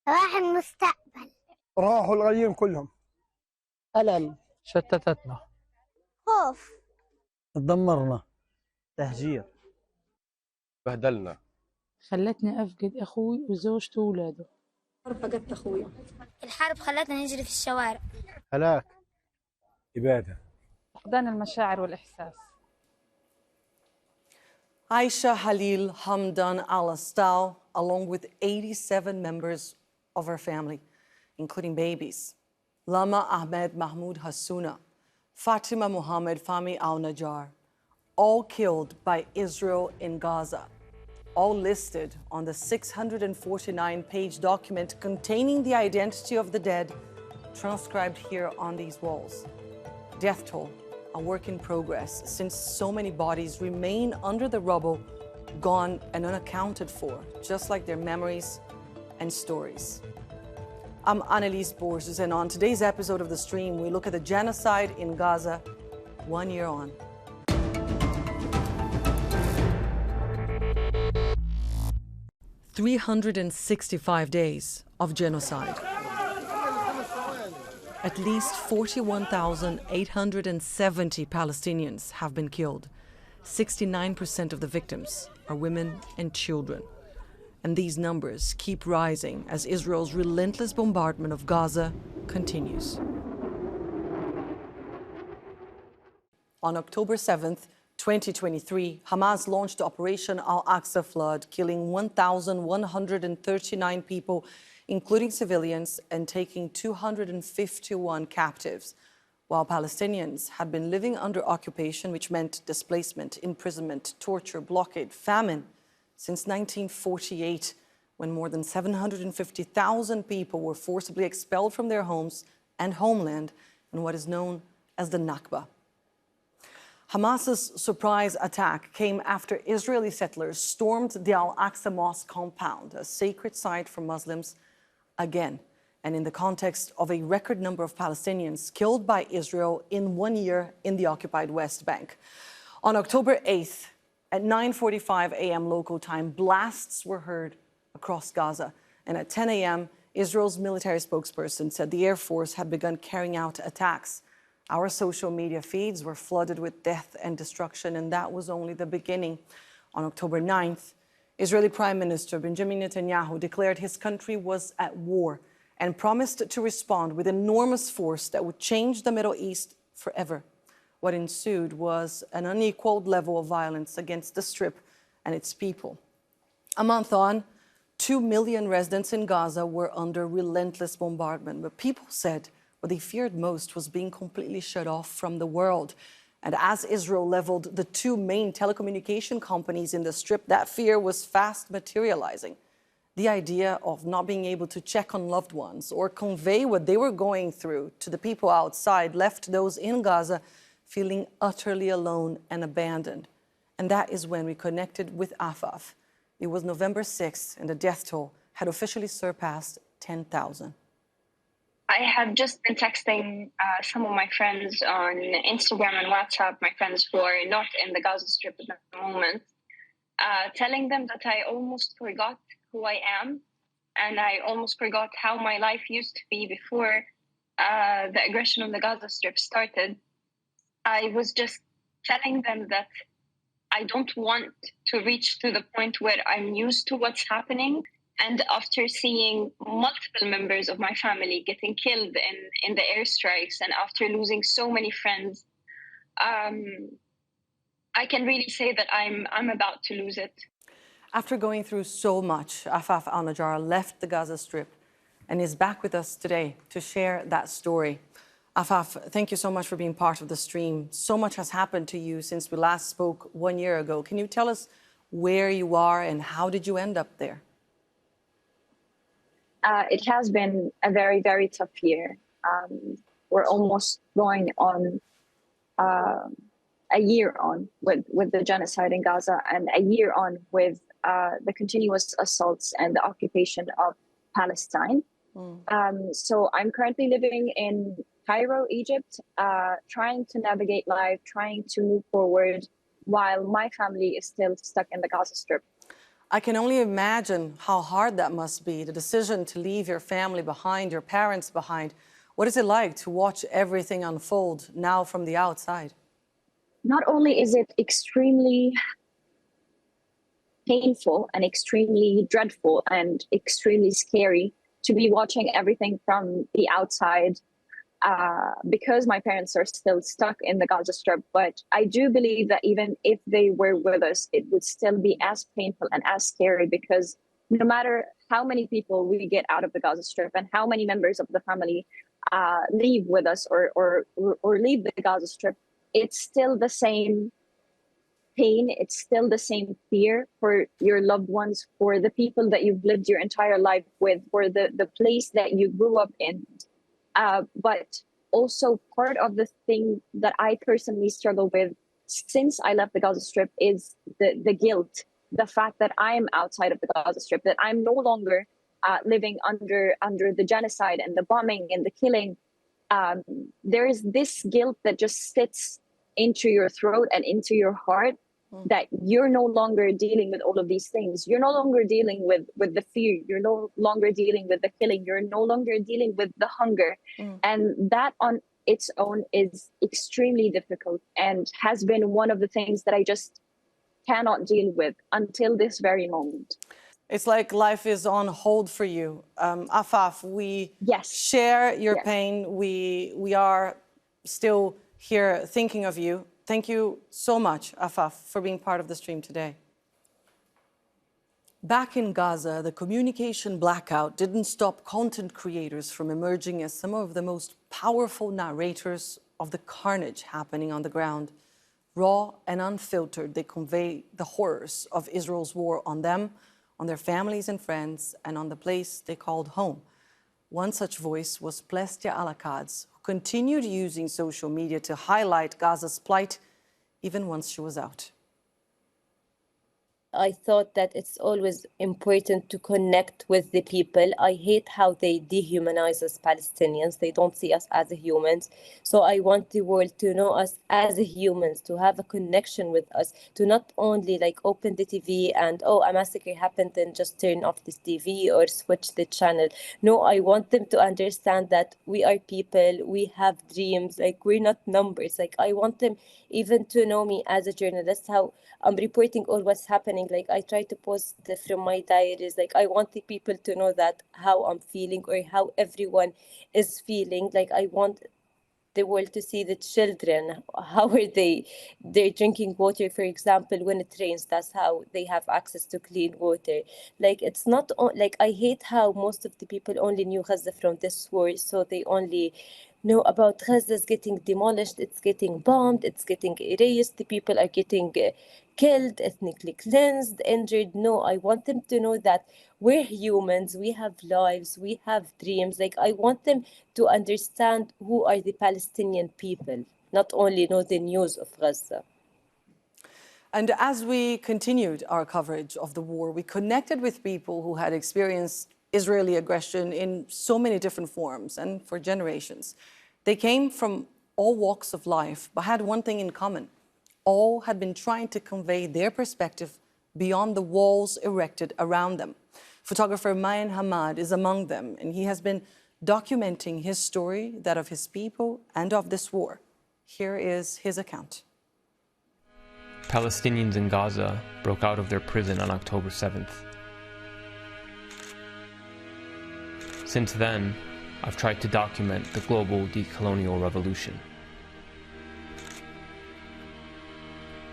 راح المستقبل. راحوا الغيين كلهم. ألم. شتتتنا. خوف. تدمرنا. تهجير. بهدلنا. خلتني أفقد أخوي وزوجته وولاده. فقدت أخوي. الحرب خلتنا نجري في الشوارع. هلاك. إبادة. فقدان المشاعر والإحساس. Aisha Halil Hamdan Al-Astau, along with 87 members of her family, including babies. Lama Ahmed Mahmoud Hassouna, Fatima Muhammad Fahmy Al-Najjar, all killed by Israel in Gaza, all listed on the 649-page document containing the identity of the dead, transcribed here on these walls. Death toll, a work in progress, since so many bodies remain under the rubble, gone and unaccounted for, just like their memories and stories. I'm Anelise, Borges, and on today's episode of The Stream, we look at the genocide in Gaza 1 year on. "365 days of genocide. At least 41,870 Palestinians have been killed. 69% of the victims are women and children. And these numbers keep rising as Israel's relentless bombardment of Gaza continues. On October 7th, 2023, Hamas launched Operation Al-Aqsa Flood, killing 1,139 people, including civilians, and taking 251 captives, while Palestinians had been living under occupation, which meant displacement, imprisonment, torture, blockade, famine, since 1948, when more than 750,000 people were forcibly expelled from their homes and homeland in what is known as the Nakba. Hamas's surprise attack came after Israeli settlers stormed the Al-Aqsa Mosque compound, a sacred site for Muslims, again, and in the context of a record number of Palestinians killed by Israel in 1 year in the occupied West Bank. On October 8th, at 9:45 a.m. local time, blasts were heard across Gaza. And at 10 a.m., Israel's military spokesperson said the Air Force had begun carrying out attacks. Our social media feeds were flooded with death and destruction, and that was only the beginning. On October 9th, Israeli Prime Minister Benjamin Netanyahu declared his country was at war and promised to respond with enormous force that would change the Middle East forever. What ensued was an unequaled level of violence against the Strip and its people. A month on, 2 million residents in Gaza were under relentless bombardment, but people said what they feared most was being completely shut off from the world. And as Israel leveled the 2 main telecommunication companies in the Strip, that fear was fast materializing. The idea of not being able to check on loved ones or convey what they were going through to the people outside left those in Gaza feeling utterly alone and abandoned. And that is when we connected with Afaf. It was November 6th, and the death toll had officially surpassed 10,000. I have just been texting some of my friends on Instagram and WhatsApp, my friends who are not in the Gaza Strip at the moment, telling them that I almost forgot who I am, and I almost forgot how my life used to be before the aggression on the Gaza Strip started. I was just telling them that I don't want to reach to the point where I'm used to what's happening. And after seeing multiple members of my family getting killed in the airstrikes, and after losing so many friends, I can really say that I'm about to lose it. After going through so much, Afaf Al-Najjar left the Gaza Strip and is back with us today to share that story. Afaf, thank you so much for being part of the stream. So much has happened to you since we last spoke 1 year ago. Can you tell us where you are and how did you end up there? It has been a very, very tough year. We're almost going on a year on with the genocide in Gaza, and a year on with the continuous assaults and the occupation of Palestine. So I'm currently living in Cairo, Egypt, trying to navigate life, trying to move forward while my family is still stuck in the Gaza Strip. I can only imagine how hard that must be, the decision to leave your family behind, your parents behind. What is it like to watch everything unfold now from the outside? Not only is it extremely painful and extremely dreadful and extremely scary to be watching everything from the outside, because my parents are still stuck in the Gaza Strip. But I do believe that even if they were with us, it would still be as painful and as scary, because no matter how many people we get out of the Gaza Strip and how many members of the family leave with us or leave the Gaza Strip, it's still the same pain, it's still the same fear for your loved ones, for the people that you've lived your entire life with, for the place that you grew up in. But also part of the thing that I personally struggle with since I left the Gaza Strip is the guilt, the fact that I'm outside of the Gaza Strip, that I'm no longer living under the genocide and the bombing and the killing. There is this guilt that just sits into your throat and into your heart, that you're no longer dealing with all of these things. You're no longer dealing with the fear. You're no longer dealing with the killing. You're no longer dealing with the hunger. And that on its own is extremely difficult and has been one of the things that I just cannot deal with until this very moment. It's like life is on hold for you. Afaf, we share your pain. We are still here thinking of you. Thank you so much, Afaf, for being part of the stream today. Back in Gaza, the communication blackout didn't stop content creators from emerging as some of the most powerful narrators of the carnage happening on the ground. Raw and unfiltered, they convey the horrors of Israel's war on them, on their families and friends, and on the place they called home. One such voice was Plestia Alakad's, who continued using social media to highlight Gaza's plight even once she was out. I thought that it's always important to connect with the people. I hate how they dehumanize us Palestinians. They don't see us as humans. So I want the world to know us as humans, to have a connection with us, to not only like open the TV and, oh, a massacre happened and just turn off this TV or switch the channel. No, I want them to understand that we are people, we have dreams, like we're not numbers. Like I want them even to know me as a journalist, how I'm reporting all what's happening. Like I try to post from my diaries. Like I want the people to know that how I'm feeling or how everyone is feeling. Like I want the world to see the children. How are they? They're drinking water, for example, when it rains. That's how they have access to clean water. Like it's not like I hate how most of the people only knew Gaza from this war, so they only know about Gaza's getting demolished, it's getting bombed, it's getting erased, the people are getting killed, ethnically cleansed, injured. No, I want them to know that we're humans, we have lives, we have dreams. Like I want them to understand who are the Palestinian people, not only know the news of Gaza. And as we continued our coverage of the war, we connected with people who had experienced Israeli aggression in so many different forms and for generations. They came from all walks of life, but had one thing in common. All had been trying to convey their perspective beyond the walls erected around them. Photographer Maen Hammad is among them, and he has been documenting his story, that of his people, and of this war. Here is his account. Palestinians in Gaza broke out of their prison on October 7th. Since then, I've tried to document the global decolonial revolution.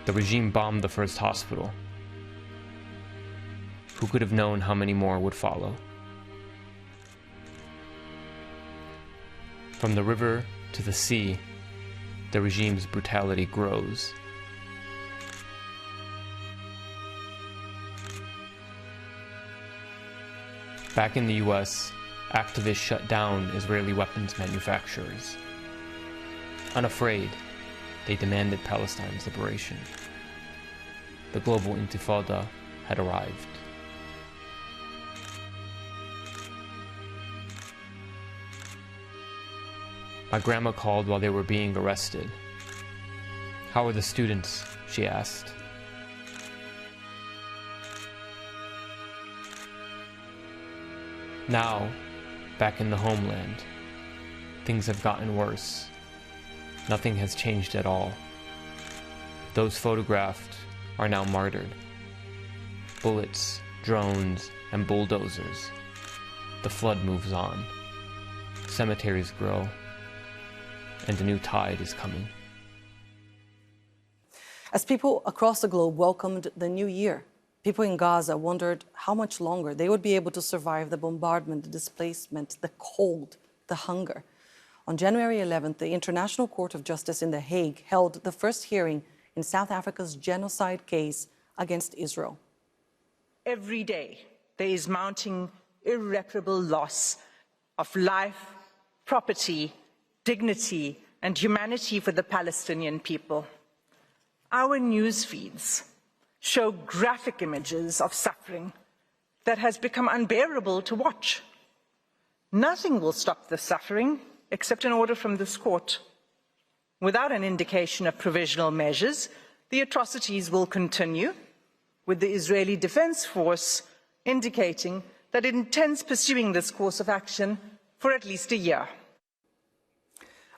The regime bombed the first hospital. Who could have known how many more would follow? From the river to the sea, the regime's brutality grows. Back in the US, activists shut down Israeli weapons manufacturers. Unafraid, they demanded Palestine's liberation. The global intifada had arrived. My grandma called while they were being arrested. "How are the students?" she asked. Now, back in the homeland, things have gotten worse. Nothing has changed at all. Those photographed are now martyred. Bullets, drones, and bulldozers. The flood moves on. Cemeteries grow. And a new tide is coming. As people across the globe welcomed the new year, people in Gaza wondered how much longer they would be able to survive the bombardment, the displacement, the cold, the hunger. On January 11th, the International Court of Justice in The Hague held the first hearing in South Africa's genocide case against Israel. Every day, there is mounting irreparable loss of life, property, dignity, and humanity for the Palestinian people. Our news feeds show graphic images of suffering that has become unbearable to watch. Nothing will stop the suffering except an order from this court. Without an indication of provisional measures, the atrocities will continue, with the Israeli Defense Force indicating that it intends pursuing this course of action for at least a year.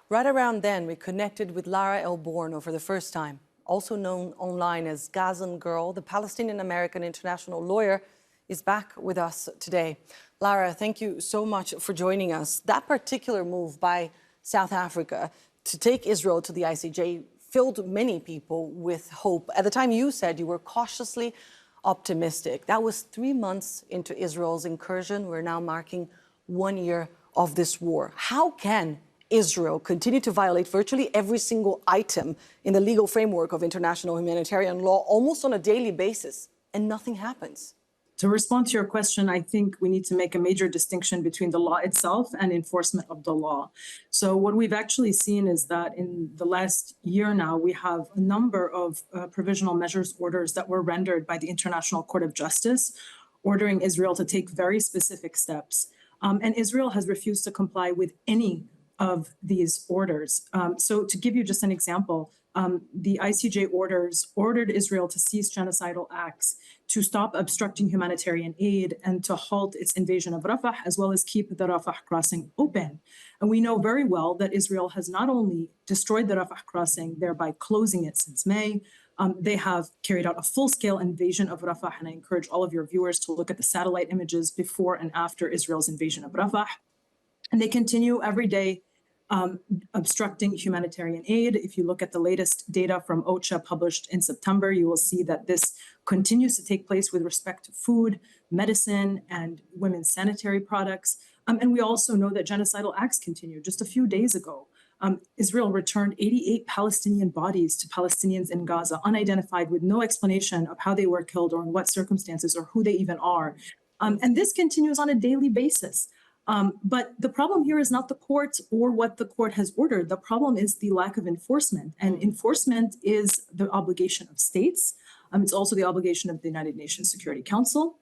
Right around then, we connected with Lara Elborno for the first time, also known online as Ghassan Girl. The Palestinian-American international lawyer is back with us today. Lara, thank you so much for joining us. That particular move by South Africa to take Israel to the ICJ filled many people with hope. At the time, you said you were cautiously optimistic. That was 3 months into Israel's incursion. We're now marking 1 year of this war. How can Israel continue to violate virtually every single item in the legal framework of international humanitarian law almost on a daily basis, and nothing happens? To respond to your question, I think we need to make a major distinction between the law itself and enforcement of the law. So what we've actually seen is that in the last year now, we have a number of provisional measures orders that were rendered by the International Court of Justice, ordering Israel to take very specific steps. And Israel has refused to comply with any of these orders. So to give you just an example, the ICJ orders ordered Israel to cease genocidal acts, to stop obstructing humanitarian aid, and to halt its invasion of Rafah, as well as keep the Rafah crossing open. And we know very well that Israel has not only destroyed the Rafah crossing, thereby closing it since May, they have carried out a full-scale invasion of Rafah, and I encourage all of your viewers to look at the satellite images before and after Israel's invasion of Rafah. And they continue every day obstructing humanitarian aid. If you look at the latest data from OCHA published in September, you will see that this continues to take place with respect to food, medicine, and women's sanitary products. And we also know that genocidal acts continue. Just a few days ago, Israel returned 88 Palestinian bodies to Palestinians in Gaza, unidentified, with no explanation of how they were killed or in what circumstances or who they even are. And this continues on a daily basis. But the problem here is not the court or what the court has ordered. The problem is the lack of enforcement. And enforcement is the obligation of states. It's also the obligation of the United Nations Security Council,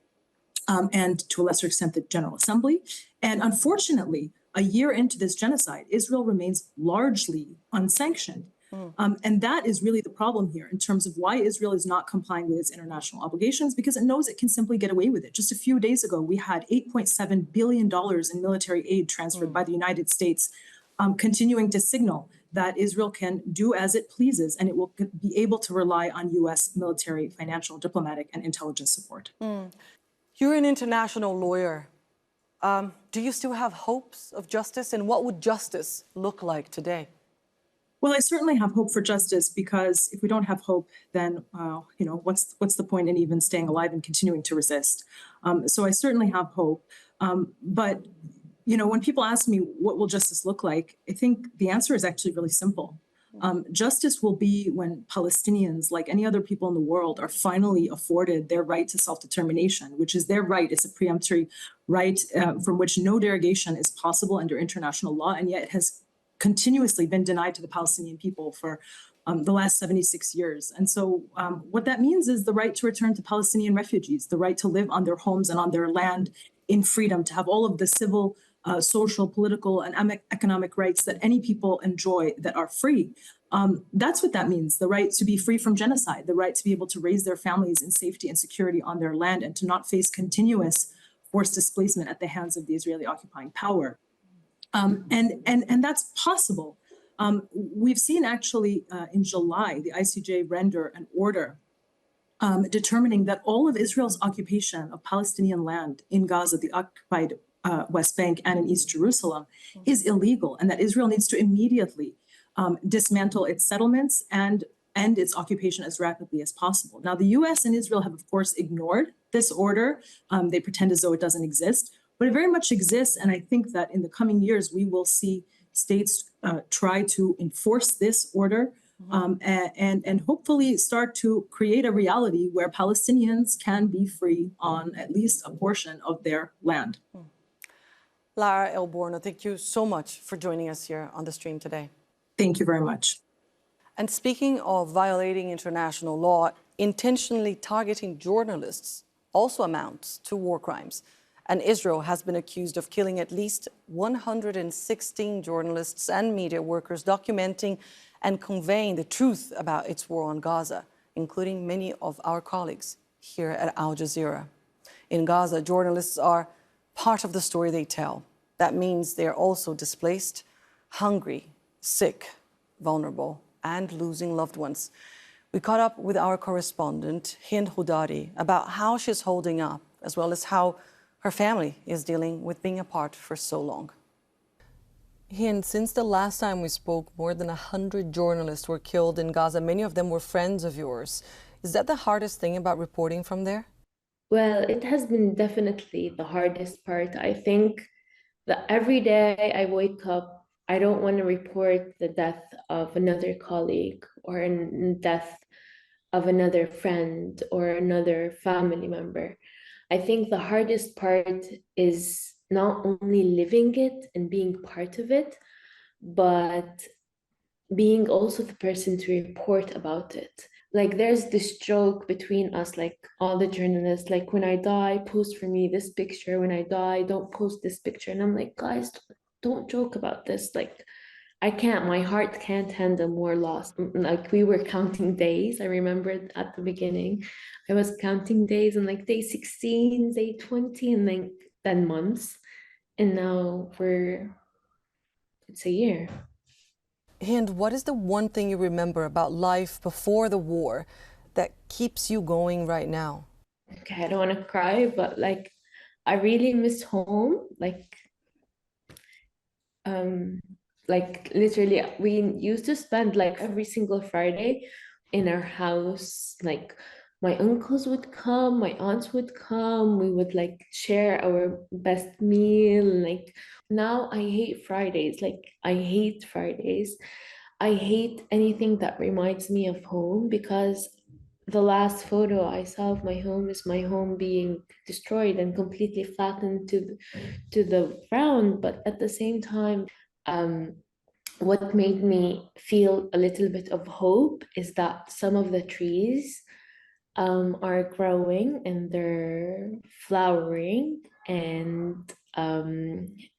and to a lesser extent, the General Assembly. And unfortunately, a year into this genocide, Israel remains largely unsanctioned. And that is really the problem here in terms of why Israel is not complying with its international obligations, because it knows it can simply get away with it. Just a few days ago, we had $8.7 billion in military aid transferred by the United States, continuing to signal that Israel can do as it pleases, and it will be able to rely on U.S. military, financial, diplomatic, and intelligence support. You're an international lawyer. Do you still have hopes of justice, and what would justice look like today? Well, I certainly have hope for justice, because if we don't have hope, then what's the point in even staying alive and continuing to resist? So I certainly have hope. But when people ask me what will justice look like, I think the answer is actually really simple. Justice will be when Palestinians, like any other people in the world, are finally afforded their right to self-determination, which is their right. It's a preemptory right from which no derogation is possible under international law, and yet it has continuously been denied to the Palestinian people for the last 76 years. And so what that means is the right to return to Palestinian refugees, the right to live on their homes and on their land in freedom, to have all of the civil, social, political, and economic rights that any people enjoy that are free. That's what that means, the right to be free from genocide, the right to be able to raise their families in safety and security on their land, and to not face continuous forced displacement at the hands of the Israeli occupying power. And that's possible. We've seen actually in July, the ICJ render an order determining that all of Israel's occupation of Palestinian land in Gaza, the occupied West Bank, and in East Jerusalem is illegal, and that Israel needs to immediately dismantle its settlements and end its occupation as rapidly as possible. Now, the US and Israel have, of course, ignored this order. They pretend as though it doesn't exist, but it very much exists. And I think that in the coming years, we will see states try to enforce this order and hopefully start to create a reality where Palestinians can be free on at least a portion of their land. Lara Elborno, thank you so much for joining us here on the stream today. Thank you very much. And speaking of violating international law, intentionally targeting journalists also amounts to war crimes. And Israel has been accused of killing at least 116 journalists and media workers documenting and conveying the truth about its war on Gaza, including many of our colleagues here at Al Jazeera. In Gaza, journalists are part of the story they tell. That means they're also displaced, hungry, sick, vulnerable, and losing loved ones. We caught up with our correspondent, Hind about how she's holding up, as well as how her family is dealing with being apart for so long. Hind, since the last time we spoke, more than 100 journalists were killed in Gaza. Many of them were friends of yours. Is that the hardest thing about reporting from there? Well, it has been definitely the hardest part. I think that every day I wake up, I don't want to report the death of another colleague or a death of another friend or another family member. I think the hardest part is not only living it and being part of it, but being also the person to report about it. Like there's this joke between us, like all the journalists, like when I die, post for me this picture. When I die, don't post this picture. And I'm like, guys, don't joke about this. Like I can't, my heart can't handle more loss. Like we were counting days. I remembered at the beginning, I was counting days and like day 16, day 20, and like 10 months. And now it's a year. Hind, what is the one thing you remember about life before the war that keeps you going right now? Okay, I don't want to cry, but like I really miss home. Like literally we used to spend like every single Friday in our house. Like my uncles would come, my aunts would come, we would like share our best meal. Like now I hate Fridays. Like I hate Fridays. I hate anything that reminds me of home, because the last photo I saw of my home is my home being destroyed and completely flattened to the ground. But at the same time, what made me feel a little bit of hope is that some of the trees are growing and they're flowering and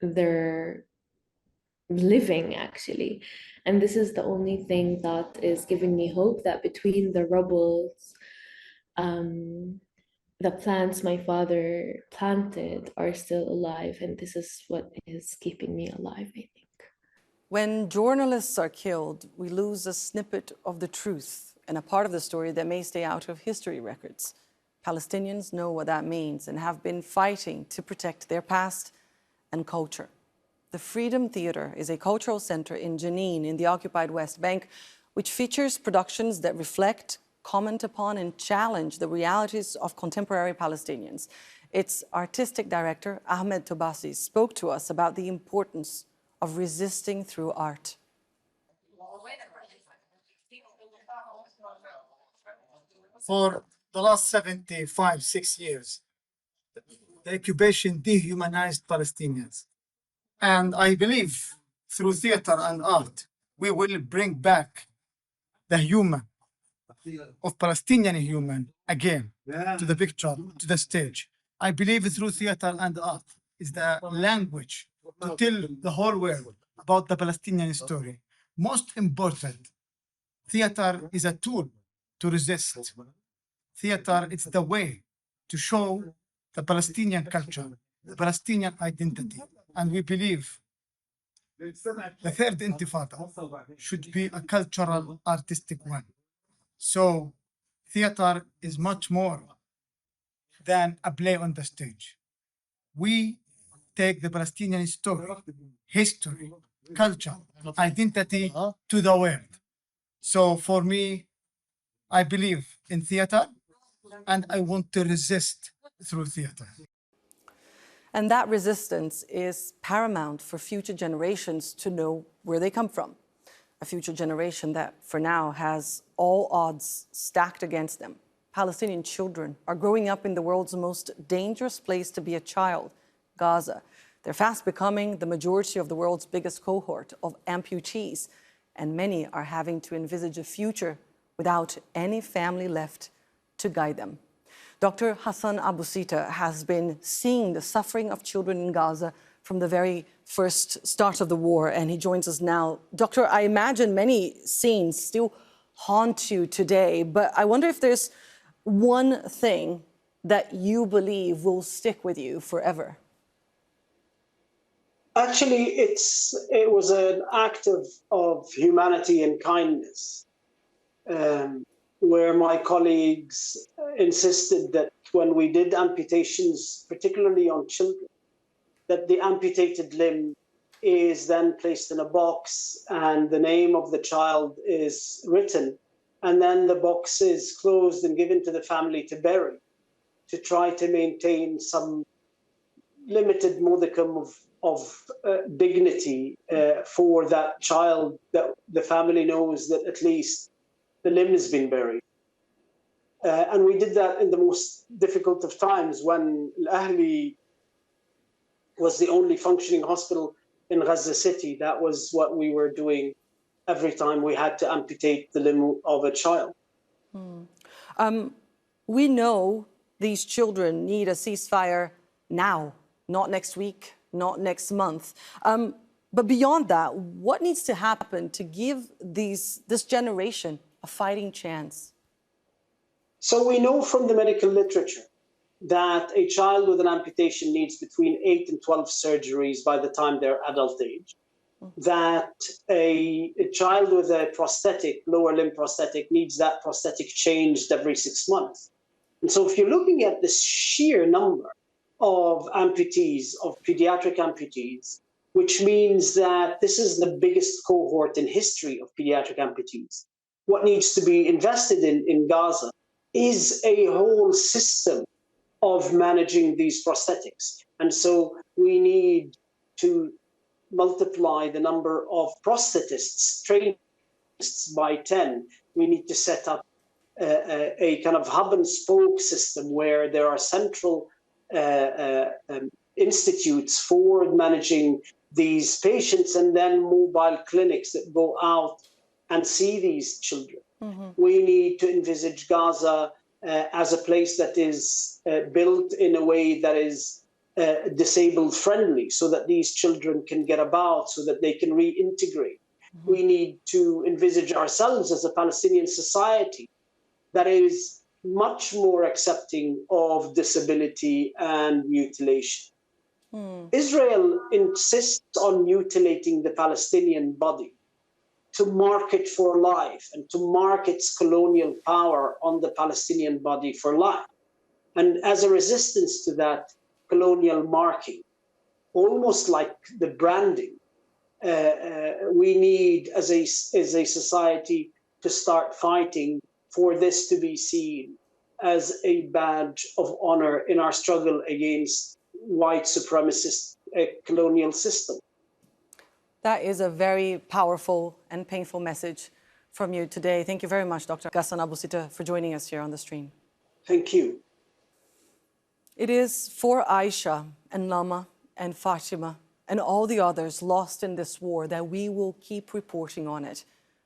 they're living actually. And this is the only thing that is giving me hope, that between the rubbles, the plants my father planted are still alive, and this is what is keeping me alive, I think. When journalists are killed, we lose a snippet of the truth and a part of the story that may stay out of history records. Palestinians know what that means and have been fighting to protect their past and culture. The Freedom Theatre is a cultural center in Jenin in the occupied West Bank, which features productions that reflect, comment upon, and challenge the realities of contemporary Palestinians. Its artistic director, Ahmed Tobasi, spoke to us about the importance of resisting through art. For the last 6 years, the occupation dehumanized Palestinians. And I believe through theater and art, we will bring back the human of Palestinian human again to the picture, to the stage. I believe through theater and art is the language to tell the whole world about the Palestinian story. Most important, theater is a tool to resist. Theater is the way to show the Palestinian culture, the Palestinian identity. And we believe the third intifada should be a cultural, artistic one. So theater is much more than a play on the stage. We take the Palestinian story, history, culture, identity to the world. So for me, I believe in theater and I want to resist through theater. And that resistance is paramount for future generations to know where they come from. A future generation that, for now, has all odds stacked against them. Palestinian children are growing up in the world's most dangerous place to be a child, Gaza. They're fast becoming the majority of the world's biggest cohort of amputees, and many are having to envisage a future without any family left to guide them. Dr. Ghassan Abu-Sittah has been seeing the suffering of children in Gaza from the very first start of the war, and he joins us now. Doctor, I imagine many scenes still haunt you today, but I wonder if there's one thing that you believe will stick with you forever. Actually, it was an act of humanity and kindness, where my colleagues insisted that when we did amputations, particularly on children, that the amputated limb is then placed in a box and the name of the child is written, and then the box is closed and given to the family to bury, to try to maintain some limited modicum of dignity for that child, that the family knows that at least the limb has been buried. And we did that in the most difficult of times when Al-Ahli was the only functioning hospital in Gaza City. That was what we were doing every time we had to amputate the limb of a child. We know these children need a ceasefire now, not next week, not next month. But beyond that, what needs to happen to give this generation a fighting chance? So we know from the medical literature that a child with an amputation needs between 8 and 12 surgeries by the time they're adult age. That a child with a prosthetic, lower limb prosthetic, needs that prosthetic changed every 6 months. And so if you're looking at the sheer number of amputees, of pediatric amputees, which means that this is the biggest cohort in history of pediatric amputees, what needs to be invested in Gaza is a whole system of managing these prosthetics. And so we need to multiply the number of prosthetists, trained by 10. We need to set up a kind of hub and spoke system where there are central institutes for managing these patients, and then mobile clinics that go out and see these children. We need to envisage Gaza as a place that is built in a way that is disabled friendly, so that these children can get about, so that they can reintegrate. We need to envisage ourselves as a Palestinian society that is much more accepting of disability and mutilation. Israel insists on mutilating the Palestinian body to market for life and to mark its colonial power on the Palestinian body for life. And as a resistance to that colonial marking, almost like the branding, we need as a society to start fighting for this to be seen as a badge of honor in our struggle against white supremacist colonial system. That is a very powerful and painful message from you today. Thank you very much, Dr. Ghassan Abu-Sittah, for joining us here on the stream. Thank you. It is for Aisha and Lama and Fatima and all the others lost in this war that we will keep reporting on it.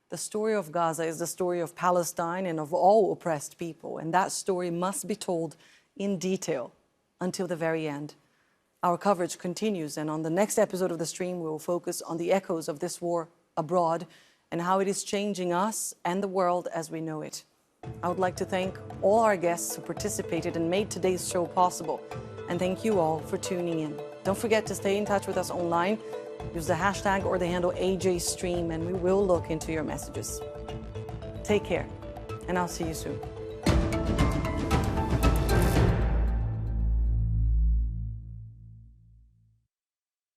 The story of Gaza is the story of Palestine and of all oppressed people, and that story must be told in detail until the very end. Our coverage continues, and on the next episode of the stream, we will focus on the echoes of this war abroad and how it is changing us and the world as we know it. I would like to thank all our guests who participated and made today's show possible. And thank you all for tuning in. Don't forget to stay in touch with us online. Use the hashtag or the handle AJStream, and we will look into your messages. Take care, and I'll see you soon.